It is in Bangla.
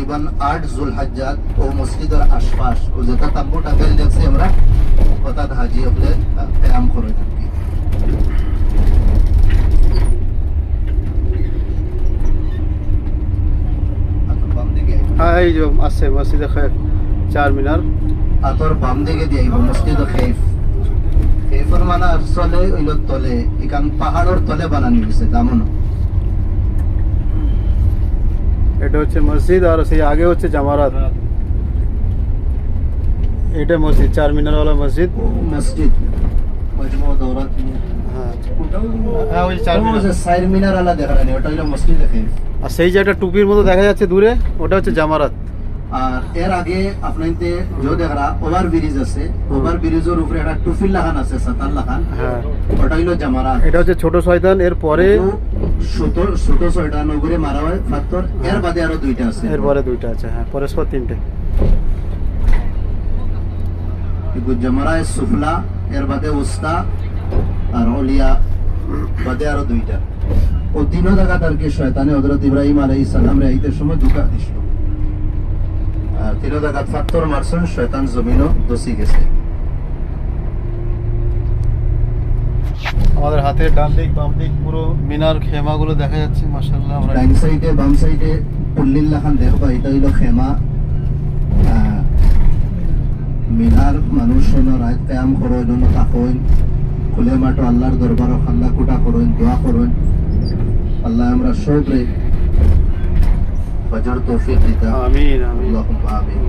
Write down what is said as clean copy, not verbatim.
তকরিবান 8 জুলহজ্জাত ও মসজিদের আশপাশ ও যেটা তাব্বু টাকেল দেখছি আমরা অর্থাৎ হাজি হলে ক্যাম্প করে থাকি। হ্যাঁ এই যে আছে মসজিদে খায়েফ, চার মিনার। আতর বাম দিকে দিয়ে মসজিদ খেফ, খেফের মানে আসলে ওইল তলে এখান পাহাড়ের তলে বানানো হয়েছে তেমন। এটা হচ্ছে মসজিদ আর সেই আগে হচ্ছে জামারাত। এটা মসজিদ, চার মিনারওয়ালা মসজিদ। মসজিদ মজমু দৌরাত হ্যাঁ ওই চার মিনার। সাইর মিনার আলা দেখা যায় ওটা হলো মসজিদ খেফ। আর সেই যে একটা টুপির মতো দেখা যাচ্ছে দূরে, ওটা হচ্ছে জামারাত। আর এর আগে আপনাইতে যে দেখা ওভার ব্রিজ আছে, ওভার ব্রিজের উপরে একটা টুফিল লাগান আছে, সাতার লাগান, হ্যাঁ ওটা হলো জামারাত। এটা হচ্ছে ছোট শয়তান। এর পরে ছোট ছয়টা নগরে মারা হয় পাথর, এর বাদে আরো দুইটা আছে। এরপরে দুইটা আছে, হ্যাঁ পরস্পর তিনটে। জামারায় সুফলা, এর বাদে উস্তা আর অলিয়া বাদে আরো দুইটা। ও তিনও জায়গা তার কি শয়তানে হযরত ইব্রাহিম আলাইহিস সালাম রে আইতে সময় দুকা দিছিল। আর তিনও জায়গা পাথর মারছেন, শয়তান জমিনও দসি গেছে। আমাদের হাতের ডান দিক বাম দিক পুরো মিনার খেমাগুলো দেখা যাচ্ছে মাশাআল্লাহ। আমরা ডাইন সাইডে বাম সাইডে পুল্লিল লাখান দেখবা, এটা হইল খেমা। মিনার মানুষ রাত কায়াম করেন, থাকেন খুলে মাঠো আল্লাহর দরবার খাল্লা কুটা করেন, দোয়া করেন। আল্লাহ আমরা সব রে ফজর তৌফিক দিতা। আমিন আমিন। আল্লাহুম্মা আমিন।